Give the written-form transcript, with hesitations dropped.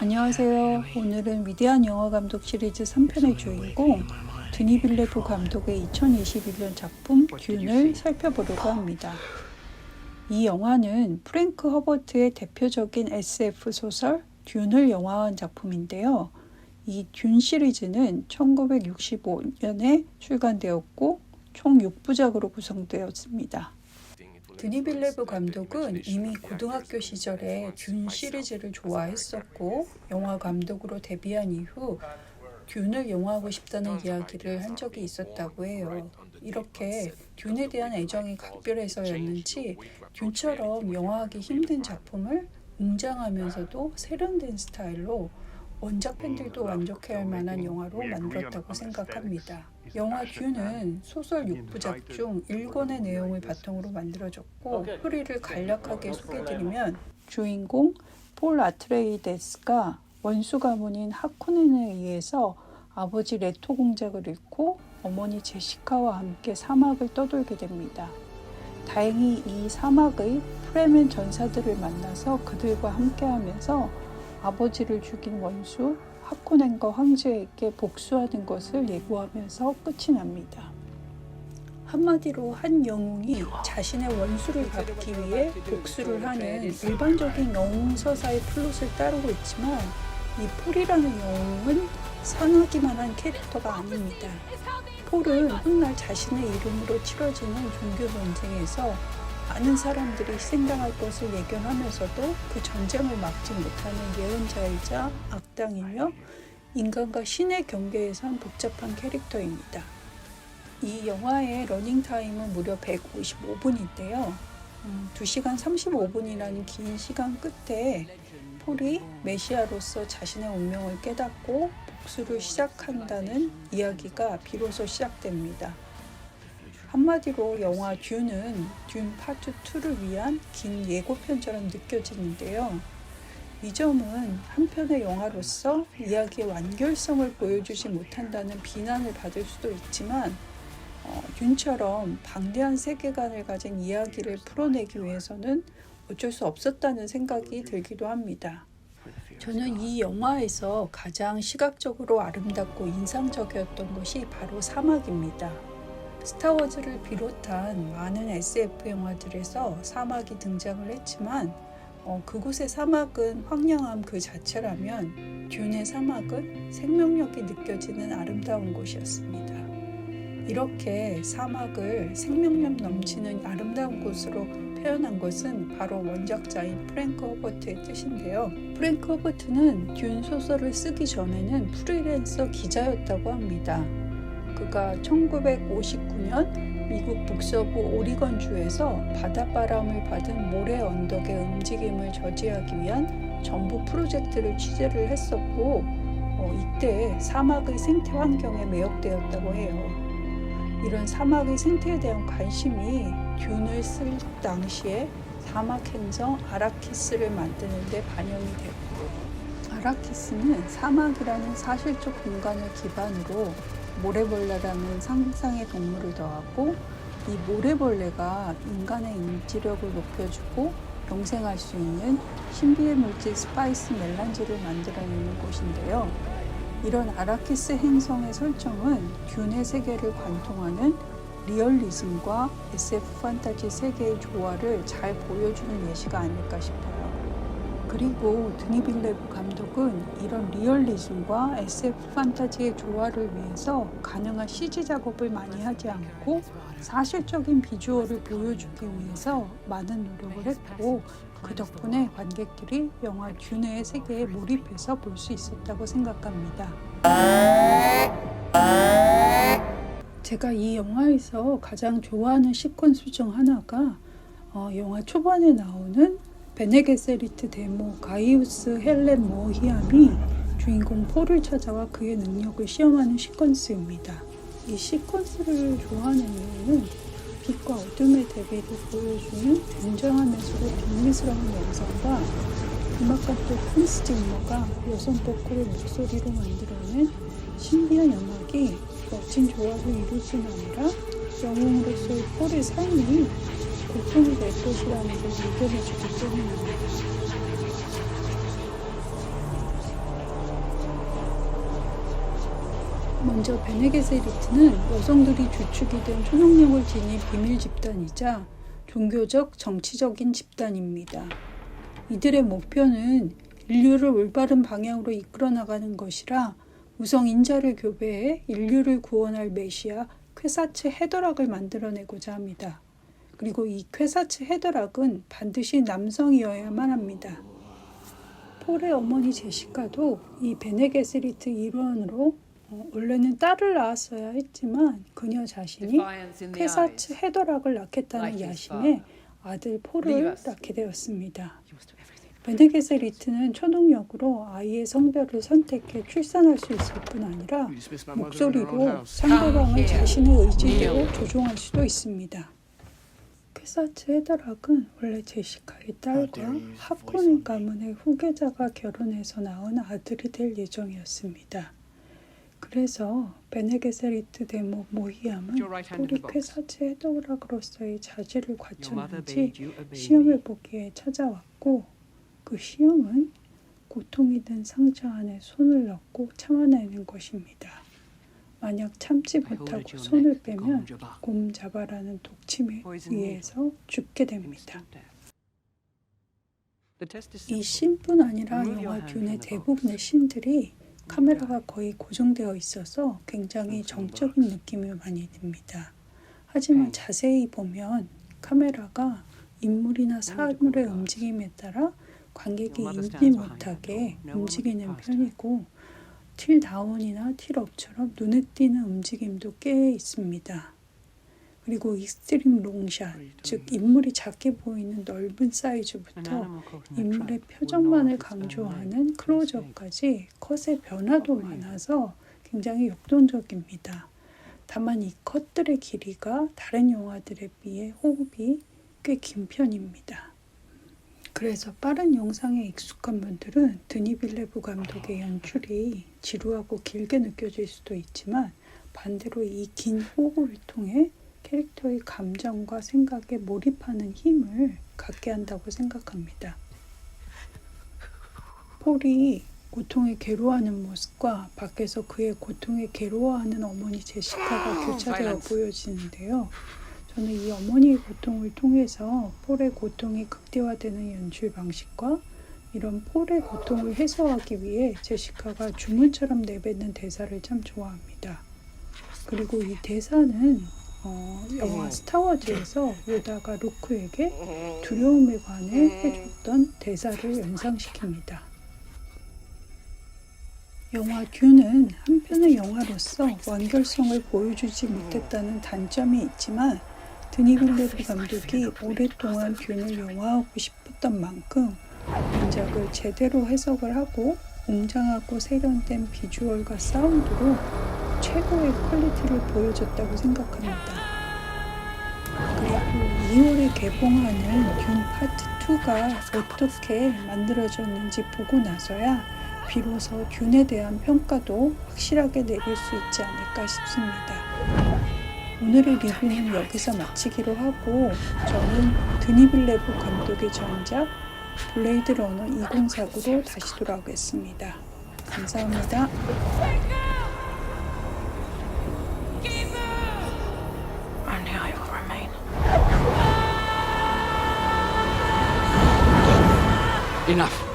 안녕하세요. 오늘은 위대한 영화감독 시리즈 3편의 주인공 드니 빌레도 감독의 2021년 작품 듄을 살펴보려고 합니다. 이 영화는 프랭크 허버트의 대표적인 SF 소설 듄을 영화화한 작품인데요. 이 듄 시리즈는 1965년에 출간되었고 총 6부작으로 구성되었습니다. 드니 빌레브 감독은 이미 고등학교 시절에 듄 시리즈를 좋아했었고 영화 감독으로 데뷔한 이후 듄을 영화하고 싶다는 이야기를 한 적이 있었다고 해요. 이렇게 듄에 대한 애정이 각별해서였는지 듄처럼 영화하기 힘든 작품을 웅장하면서도 세련된 스타일로 원작 팬들도 만족해할 만한 영화로 만들었다고 생각합니다. 영화 듄은 소설 6부작 중 1권의 내용을 바탕으로 만들어졌고 스토리를 간략하게 소개드리면 주인공 폴 아트레이데스가 원수 가문인 하코넨에 의해서 아버지 레토 공작을 잃고 어머니 제시카와 함께 사막을 떠돌게 됩니다. 다행히 이 사막의 프레멘 전사들을 만나서 그들과 함께하면서 아버지를 죽인 원수 하코넨과 황제에게 복수하는 것을 예고하면서 끝이 납니다. 한마디로 한 영웅이 자신의 원수를 갚기 위해 복수를 하는 일반적인 영웅 서사의 플롯을 따르고 있지만 이 폴이라는 영웅은 상하기만 한 캐릭터가 아닙니다. 폴은 훗날 자신의 이름으로 치러지는 종교 전쟁에서 많은 사람들이 희생당할 것을 예견하면서도 그 전쟁을 막지 못하는 예언자이자 악당이며 인간과 신의 경계에 선 복잡한 캐릭터입니다. 이 영화의 러닝타임은 무려 155분인데요. 2시간 35분이라는 긴 시간 끝에 폴이 메시아로서 자신의 운명을 깨닫고 복수를 시작한다는 이야기가 비로소 시작됩니다. 한마디로 영화 듄은 듄 파트 2를 위한 긴 예고편처럼 느껴지는데요. 이 점은 한편의 영화로서 이야기의 완결성을 보여주지 못한다는 비난을 받을 수도 있지만 듄처럼 방대한 세계관을 가진 이야기를 풀어내기 위해서는 어쩔 수 없었다는 생각이 들기도 합니다. 저는 이 영화에서 가장 시각적으로 아름답고 인상적이었던 것이 바로 사막입니다. 스타워즈를 비롯한 많은 SF 영화들에서 사막이 등장을 했지만 그곳의 사막은 황량함 그 자체라면 듄의 사막은 생명력이 느껴지는 아름다운 곳이었습니다. 이렇게 사막을 생명력 넘치는 아름다운 곳으로 표현한 것은 바로 원작자인 프랭크 허버트의 뜻인데요. 프랭크 허버트는 듄 소설을 쓰기 전에는 프리랜서 기자였다고 합니다. 그가 1959년 미국 북서부 오리건주에서 바닷바람을 받은 모래 언덕의 움직임을 저지하기 위한 정부 프로젝트를 취재를 했었고 이때 사막의 생태 환경에 매혹되었다고 해요. 이런 사막의 생태에 대한 관심이 듄을 쓸 당시에 사막 행성 아라키스를 만드는 데 반영이 됐고 아라키스는 사막이라는 사실적 공간을 기반으로 모래벌레라는 상상의 동물을 더하고 이 모래벌레가 인간의 인지력을 높여주고 영생할 수 있는 신비의 물질 스파이스 멜란지를 만들어내는 곳인데요. 이런 아라키스 행성의 설정은 듄의 세계를 관통하는 리얼리즘과 SF 판타지 세계의 조화를 잘 보여주는 예시가 아닐까 싶어요. 그리고 드니 빌레브 감독은 이런 리얼리즘과 SF 판타지의 조화를 위해서 가능한 CG 작업을 많이 하지 않고 사실적인 비주얼을 보여주기 위해서 많은 노력을 했고 그 덕분에 관객들이 영화 듄의 세계에 몰입해서 볼 수 있었다고 생각합니다. 제가 이 영화에서 가장 좋아하는 시퀀스 중 하나가 영화 초반에 나오는 베네게세리트 데모 가이우스 헬렌 모히암이 주인공 폴을 찾아와 그의 능력을 시험하는 시퀀스입니다. 이 시퀀스를 좋아하는 이유는 빛과 어둠의 대비를 보여주는 굉장하면서도 비밀스러운 영상과 음악감독 한스 짐머가 여성 보컬의 목소리로 만들어낸 신비한 음악이 멋진 조화를 이룰 뿐 아니라 영웅으로서의 폴의 삶이 고통이 될 것이라는 걸 느껴내주기 때문입니다. 먼저 베네게세리트는 여성들이 주축이 된 초능력을 지닌 비밀 집단이자 종교적, 정치적인 집단입니다. 이들의 목표는 인류를 올바른 방향으로 이끌어 나가는 것이라 우성 인자를 교배해 인류를 구원할 메시아 쾌사츠 헤더락을 만들어내고자 합니다. 그리고 이 쾌사츠 헤더락은 반드시 남성이어야만 합니다. 폴의 어머니 제시카도 이 베네게세리트 일원으로 원래는 딸을 낳았어야 했지만 그녀 자신이 쾌사츠 헤더락을 낳겠다는 야심에 아들 폴을 낳게 되었습니다. 베네게세리트는 초능력으로 아이의 성별을 선택해 출산할 수 있을 뿐 아니라 목소리로 상대방을 자신의 의지대로 조종할 수도 있습니다. 쾌사츠 헤더락은 원래 제시카의 딸과 하코닌 가문의 후계자가 결혼해서 낳은 아들이 될 예정이었습니다. 그래서 베네게세리트 대모 모히암은 폴이 쾌사츠 헤더락으로서의 자질을 갖췄는지 시험을 보기에 찾아왔고 그 시험은 고통이 든 상처 안에 손을 넣고 참아내는 것입니다. 만약 참지 못하고 손을 빼면 곰자바라는 독침에 의해서 죽게 됩니다. 이 씬뿐 아니라 영화 듄의 대부분의 씬들이 카메라가 거의 고정되어 있어서 굉장히 정적인 느낌이 많이 듭니다. 하지만 자세히 보면 카메라가 인물이나 사물의 움직임에 따라 관객이 인지 못하게 움직이는 편이고 틸 다운이나 틸 업처럼 눈에 띄는 움직임도 꽤 있습니다. 그리고 익스트림 롱샷, 즉 인물이 작게 보이는 넓은 사이즈부터 인물의 표정만을 강조하는 클로즈업까지 컷의 변화도 많아서 굉장히 역동적입니다. 다만 이 컷들의 길이가 다른 영화들에 비해 호흡이 꽤 긴 편입니다. 그래서 빠른 영상에 익숙한 분들은 드니 빌레브 감독의 연출이 지루하고 길게 느껴질 수도 있지만 반대로 이 긴 호흡을 통해 캐릭터의 감정과 생각에 몰입하는 힘을 갖게 한다고 생각합니다. 폴이 고통에 괴로워하는 모습과 밖에서 그의 고통에 괴로워하는 어머니 제시카가 교차되어 보여지는데요. 저는 이 어머니의 고통을 통해서 폴의 고통이 극대화되는 연출 방식과 이런 폴의 고통을 해소하기 위해 제시카가 주문처럼 내뱉는 대사를 참 좋아합니다. 그리고 이 대사는 영화 스타워즈에서 요다가 루크에게 두려움에 관해 해줬던 대사를 연상시킵니다. 영화 듄은 한편의 영화로서 완결성을 보여주지 못했다는 단점이 있지만 드니 빌레브 감독이 오랫동안 듄을 영화하고 싶었던 만큼 원작을 제대로 해석을 하고 웅장하고 세련된 비주얼과 사운드로 최고의 퀄리티를 보여줬다고 생각합니다. 그리고 2월에 개봉하는 듄 파트 2가 어떻게 만들어졌는지 보고 나서야 비로소 듄에 대한 평가도 확실하게 내릴 수 있지 않을까 싶습니다. 오늘의 리뷰는 여기서 마치기로 하고 저는 드니 빌레브 감독의 전작 블레이드 러너 2049로 다시 돌아오겠습니다. 감사합니다. Enough.